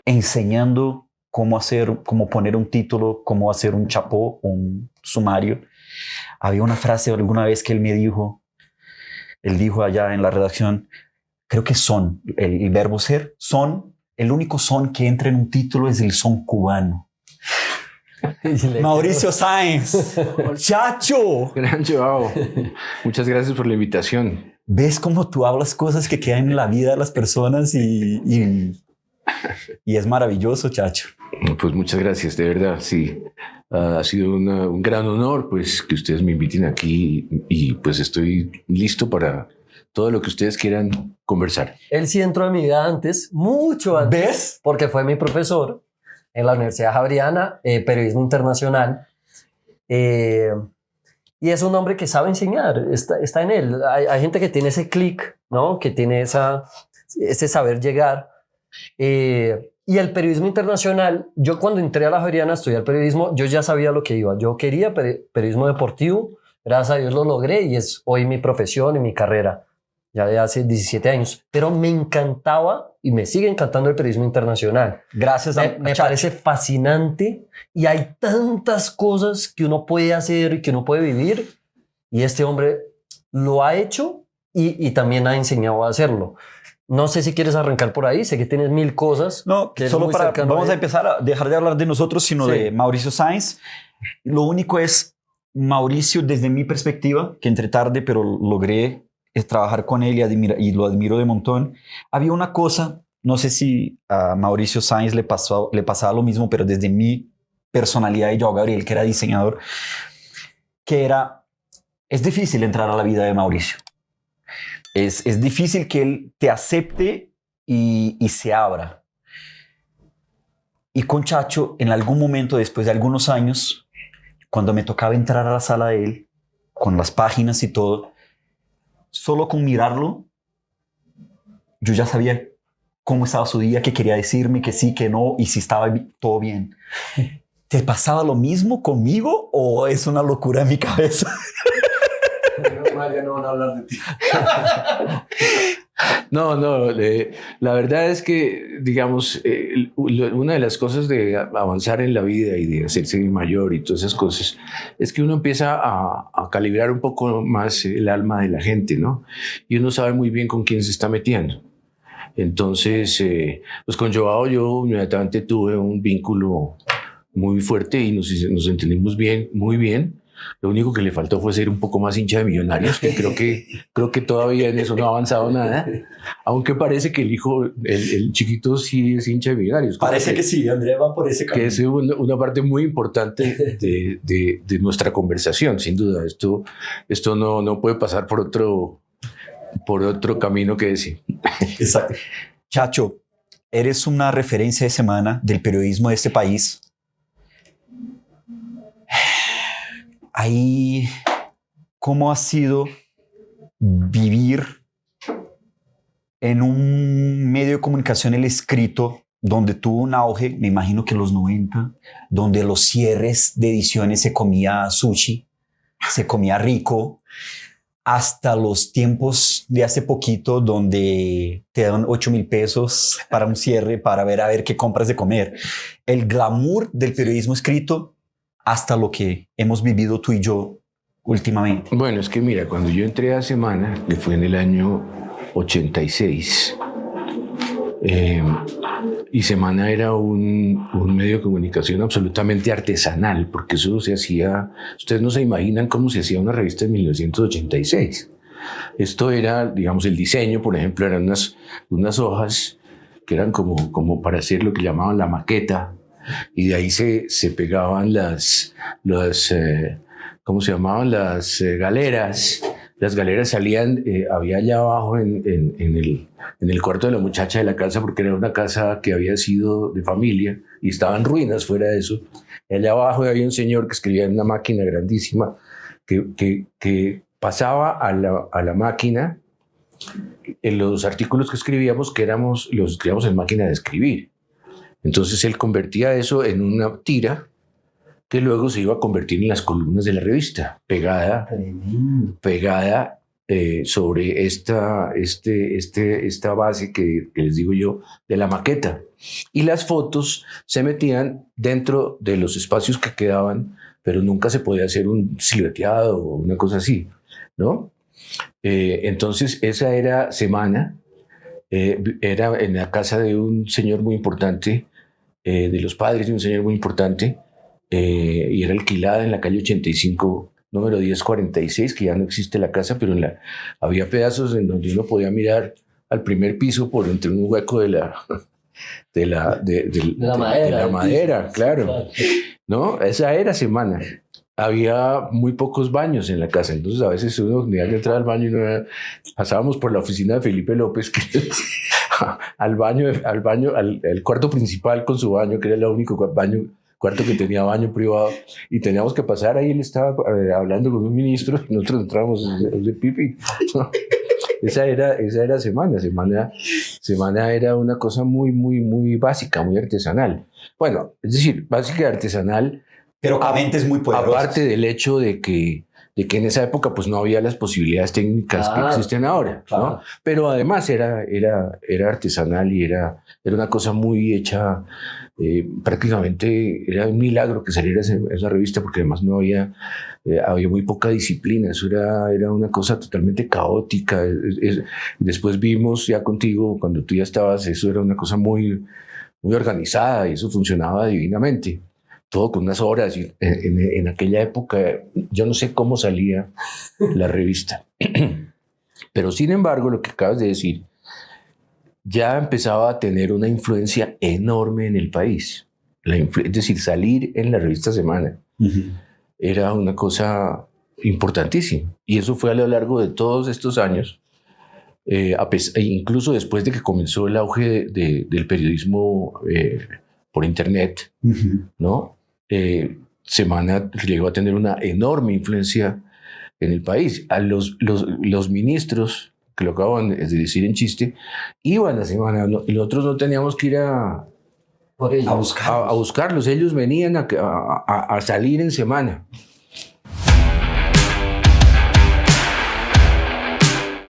enseñando cómo poner un título, cómo hacer un chapó, un sumario. Había una frase alguna vez que él dijo allá en la redacción, creo que son, el verbo ser, son, el único son que entra en un título es el son cubano. Mauricio Sáenz, Chacho. Gran Joao. Muchas gracias por la invitación. ¿Ves cómo tú hablas cosas que quedan en la vida de las personas y es maravilloso, Chacho? Pues muchas gracias, de verdad, sí. Ha sido un gran honor pues que ustedes me inviten aquí y pues estoy listo para todo lo que ustedes quieran conversar. Él sí entró en mi vida antes, mucho antes. ¿Ves? Porque fue mi profesor en la Universidad Javeriana, periodismo internacional. Y es un hombre que sabe enseñar, está en él. Hay gente que tiene ese clic, ¿no? Que tiene ese saber llegar. Y el periodismo internacional, yo cuando entré a la Javeriana a estudiar periodismo, yo ya sabía lo que iba. Yo quería periodismo deportivo, gracias a Dios lo logré y es hoy mi profesión y mi carrera, ya de hace 17 años. Pero me encantaba y me sigue encantando el periodismo internacional. Gracias a Me parece fascinante y hay tantas cosas que uno puede hacer y que uno puede vivir y este hombre lo ha hecho y también ha enseñado a hacerlo. No sé si quieres arrancar por ahí, sé que tienes mil cosas. No, solo vamos a empezar a dejar de hablar de nosotros, sino de Mauricio Sáenz. Lo único es, Mauricio, desde mi perspectiva, que entré tarde, pero logré trabajar con él y lo admiro de montón. Había una cosa, no sé si a Mauricio Sáenz le pasaba lo mismo, pero desde mi personalidad y yo, Gabriel, que era diseñador, es difícil entrar a la vida de Mauricio. Es difícil que él te acepte y se abra. Y con Chacho, en algún momento, después de algunos años, cuando me tocaba entrar a la sala de él, con las páginas y todo, solo con mirarlo, yo ya sabía cómo estaba su día, qué quería decirme, que sí, que no, y si estaba todo bien. ¿Te pasaba lo mismo conmigo o es una locura en mi cabeza? Ya no van a hablar de ti. No, la verdad es que, digamos, una de las cosas de avanzar en la vida y de hacerse mayor y todas esas cosas es que uno empieza a calibrar un poco más el alma de la gente, ¿no? Y uno sabe muy bien con quién se está metiendo. Entonces, pues con Joao yo inmediatamente tuve un vínculo muy fuerte y nos entendimos bien, muy bien. Lo único que le faltó fue ser un poco más hincha de Millonarios, que creo que todavía en eso no ha avanzado nada. Aunque parece que el chiquito sí es hincha de Millonarios. Parece que sí, Andrea va por ese camino. Que es una parte muy importante de nuestra conversación, sin duda. Esto no puede pasar por otro camino que decir. Exacto. Chacho, eres una referencia de semana del periodismo de este país. Ahí, ¿cómo ha sido vivir en un medio de comunicación, el escrito, donde tuvo un auge, me imagino que en los 90, donde los cierres de ediciones se comía sushi, se comía rico, hasta los tiempos de hace poquito, donde te dan 8,000 pesos para un cierre, para ver a ver qué compras de comer? El glamour del periodismo escrito hasta lo que hemos vivido tú y yo últimamente. Bueno, es que mira, cuando yo entré a Semana, que fue en el año 86, y Semana era un medio de comunicación absolutamente artesanal, porque eso se hacía, ustedes no se imaginan cómo se hacía una revista en 1986. Esto era, digamos, el diseño, por ejemplo, eran unas hojas que eran como para hacer lo que llamaban la maqueta, y de ahí se pegaban ¿cómo se llamaban? Las galeras. Las galeras salían, había allá abajo en el cuarto de la muchacha de la casa, porque era una casa que había sido de familia y estaba en ruinas fuera de eso. Y allá abajo había un señor que escribía en una máquina grandísima que pasaba a la máquina en los artículos que escribíamos, los escribíamos en máquina de escribir. Entonces él convertía eso en una tira que luego se iba a convertir en las columnas de la revista, pegada sobre esta base que les digo yo, de la maqueta. Y las fotos se metían dentro de los espacios que quedaban, pero nunca se podía hacer un silueteado o una cosa así, ¿no? Entonces, esa era semana. Era en la casa de un señor muy importante, de los padres de un señor muy importante, y era alquilada en la calle 85, número 1046, que ya no existe la casa, pero había pedazos en donde uno podía mirar al primer piso por entre un hueco de la madera, claro. ¿No? Esa era semana. Había muy pocos baños en la casa, entonces a veces uno tenía que entrar al baño y pasábamos por la oficina de Felipe López al cuarto principal con su baño, que era el único cuarto que tenía baño privado, y teníamos que pasar ahí. Él estaba hablando con un ministro y nosotros entrábamos de pipi. Esa era semana. Semana era una cosa muy, muy, muy básica, muy artesanal. Bueno, es decir, básica y artesanal. Pero con mentes muy poderosas. Aparte del hecho de que en esa época pues no había las posibilidades técnicas que existen ahora, claro. ¿no? Pero además era artesanal y era una cosa muy hecha, prácticamente era un milagro que saliera esa revista, porque además no había muy poca disciplina. Eso era una cosa totalmente caótica. Después vimos ya contigo, cuando tú ya estabas, eso era una cosa muy, muy organizada y eso funcionaba divinamente. Todo con unas horas. En aquella época yo no sé cómo salía la revista. Pero sin embargo, lo que acabas de decir ya empezaba a tener una influencia enorme en el país. Es decir, salir en la revista Semana era una cosa importantísima. Y eso fue a lo largo de todos estos años, incluso después de que comenzó el auge del periodismo por internet, ¿no? Semana llegó a tener una enorme influencia en el país. A los ministros, que lo acaban de decir en chiste, iban a Semana. Nosotros no teníamos que ir a buscarlos. Ellos venían a salir en Semana.